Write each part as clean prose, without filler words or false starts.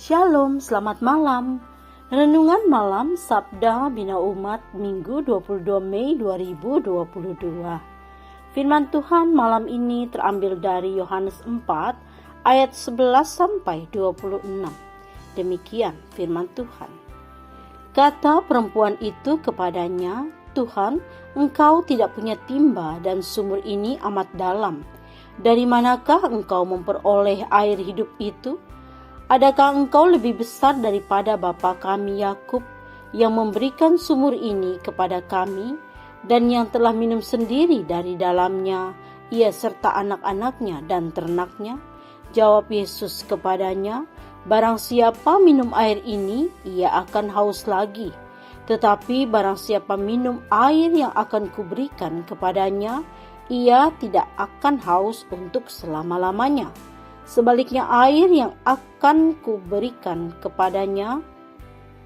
Shalom, selamat malam. Renungan malam Sabda Bina Umat Minggu 22 Mei 2022. Firman Tuhan malam ini terambil dari Yohanes 4 ayat 11 sampai 26. Demikian firman Tuhan. Kata perempuan itu kepadanya, "Tuhan, engkau tidak punya timba dan sumur ini amat dalam. Dari manakah engkau memperoleh air hidup itu? Adakah engkau lebih besar daripada bapa kami Yakub yang memberikan sumur ini kepada kami dan yang telah minum sendiri dari dalamnya, ia serta anak-anaknya dan ternaknya?" Jawab Yesus kepadanya, "Barang siapa minum air ini, ia akan haus lagi. Tetapi barang siapa minum air yang akan kuberikan kepadanya, ia tidak akan haus untuk selama-lamanya. Sebaliknya air yang akan kuberikan kepadanya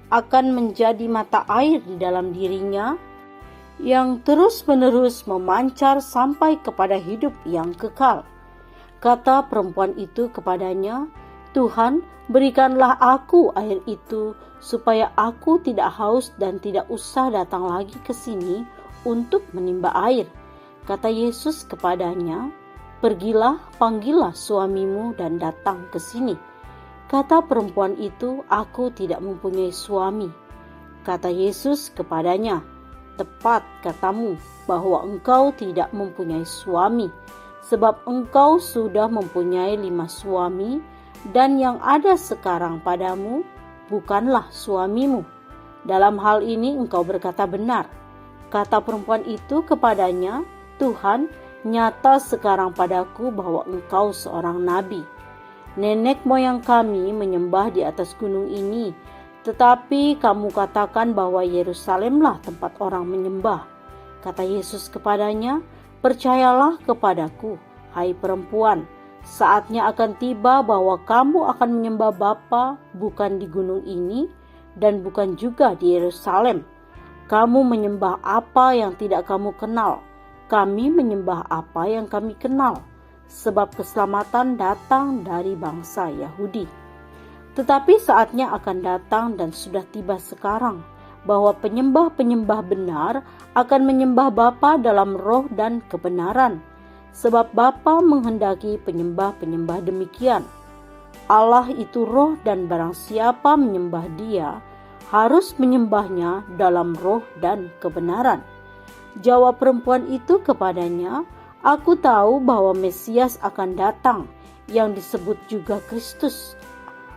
akan menjadi mata air di dalam dirinya yang terus-menerus memancar sampai kepada hidup yang kekal." Kata perempuan itu kepadanya, "Tuhan, berikanlah aku air itu supaya aku tidak haus dan tidak usah datang lagi ke sini untuk menimba air." Kata Yesus kepadanya, "Pergilah, panggillah suamimu dan datang ke sini." Kata perempuan itu, "Aku tidak mempunyai suami." Kata Yesus kepadanya, "Tepat katamu bahwa engkau tidak mempunyai suami, sebab engkau sudah mempunyai 5 suami, dan yang ada sekarang padamu bukanlah suamimu. Dalam hal ini engkau berkata benar." Kata perempuan itu kepadanya, "Tuhan, nyata sekarang padaku bahwa engkau seorang nabi. Nenek moyang kami menyembah di atas gunung ini, tetapi kamu katakan bahwa Yerusalemlah tempat orang menyembah." Kata Yesus kepadanya, "Percayalah kepadaku, hai perempuan, saatnya akan tiba bahwa kamu akan menyembah Bapa bukan di gunung ini dan bukan juga di Yerusalem. Kamu menyembah apa yang tidak kamu kenal. Kami menyembah apa yang kami kenal, sebab keselamatan datang dari bangsa Yahudi. Tetapi saatnya akan datang dan sudah tiba sekarang, bahwa penyembah-penyembah benar akan menyembah Bapa dalam roh dan kebenaran, sebab Bapa menghendaki penyembah-penyembah demikian. Allah itu roh dan barang siapa menyembah Dia, harus menyembahnya dalam roh dan kebenaran." Jawab perempuan itu kepadanya, "Aku tahu bahwa Mesias akan datang, yang disebut juga Kristus.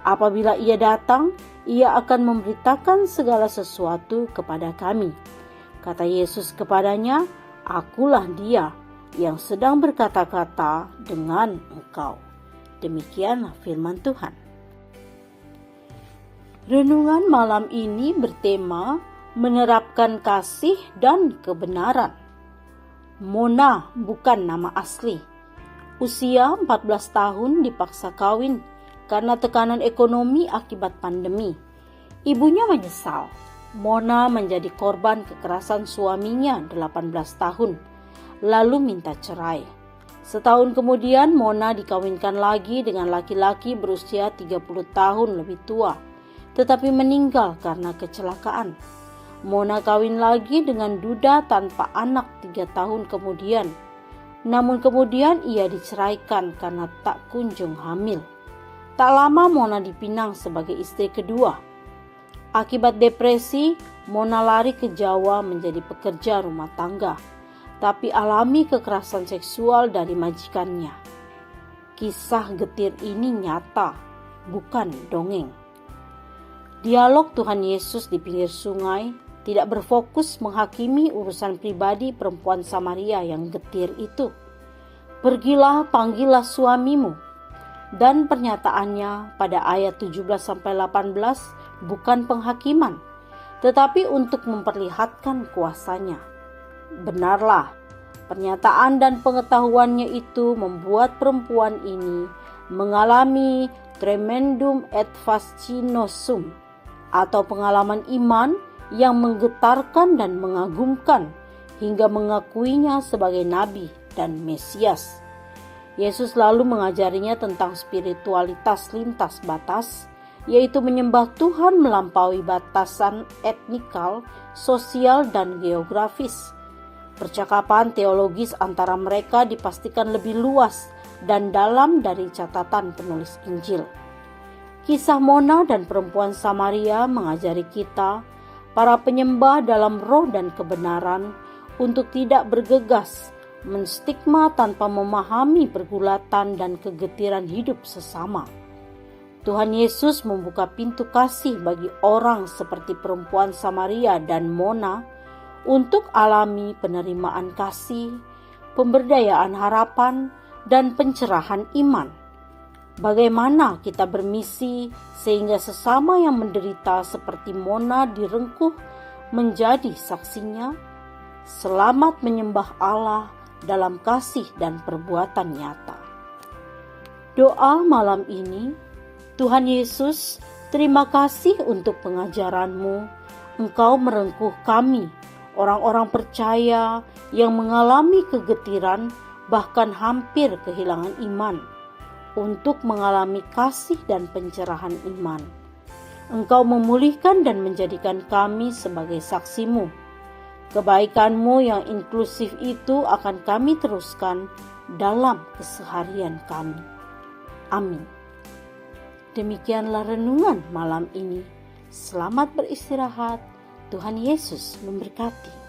Apabila ia datang, ia akan memberitakan segala sesuatu kepada kami." Kata Yesus kepadanya, "Akulah Dia yang sedang berkata-kata dengan engkau." Demikianlah firman Tuhan. Renungan malam ini bertema menerapkan kasih dan kebenaran. Mona bukan nama asli. Usia 14 tahun dipaksa kawin karena tekanan ekonomi akibat pandemi. Ibunya menyesal. Mona menjadi korban kekerasan suaminya 18 tahun, lalu minta cerai. Setahun kemudian Mona dikawinkan lagi dengan laki-laki berusia 30 tahun lebih tua, tetapi meninggal karena kecelakaan. Mona kawin lagi dengan duda tanpa anak 3 tahun kemudian. Namun kemudian ia diceraikan karena tak kunjung hamil. Tak lama Mona dipinang sebagai istri kedua. Akibat depresi, Mona lari ke Jawa menjadi pekerja rumah tangga, tapi alami kekerasan seksual dari majikannya. Kisah getir ini nyata, bukan dongeng. Dialog Tuhan Yesus di pinggir sungai tidak berfokus menghakimi urusan pribadi perempuan Samaria yang getir itu. "Pergilah, panggillah suamimu." Dan pernyataannya pada ayat 17-18 bukan penghakiman, tetapi untuk memperlihatkan kuasanya. Benarlah, pernyataan dan pengetahuannya itu membuat perempuan ini mengalami tremendum et fascinosum, atau pengalaman iman yang menggetarkan dan mengagumkan hingga mengakuinya sebagai nabi dan Mesias. Yesus lalu mengajarinya tentang spiritualitas lintas batas yaitu menyembah Tuhan melampaui batasan etnikal, sosial, dan geografis. Percakapan teologis antara mereka dipastikan lebih luas dan dalam dari catatan penulis Injil. Kisah Mona dan perempuan Samaria mengajari kita, para penyembah dalam roh dan kebenaran, untuk tidak bergegas, menstigma tanpa memahami pergulatan dan kegetiran hidup sesama. Tuhan Yesus membuka pintu kasih bagi orang seperti perempuan Samaria dan Mona untuk alami penerimaan kasih, pemberdayaan harapan, dan pencerahan iman. Bagaimana kita bermisi sehingga sesama yang menderita seperti Mona direngkuh menjadi saksinya? Selamat menyembah Allah dalam kasih dan perbuatan nyata. Doa malam ini, Tuhan Yesus, terima kasih untuk pengajaran-Mu. Engkau merengkuh kami, orang-orang percaya yang mengalami kegetiran bahkan hampir kehilangan iman, untuk mengalami kasih dan pencerahan iman. Engkau memulihkan dan menjadikan kami sebagai saksi-Mu. Kebaikan-Mu yang inklusif itu akan kami teruskan dalam keseharian kami. Amin. Demikianlah renungan malam ini. Selamat beristirahat. Tuhan Yesus memberkati.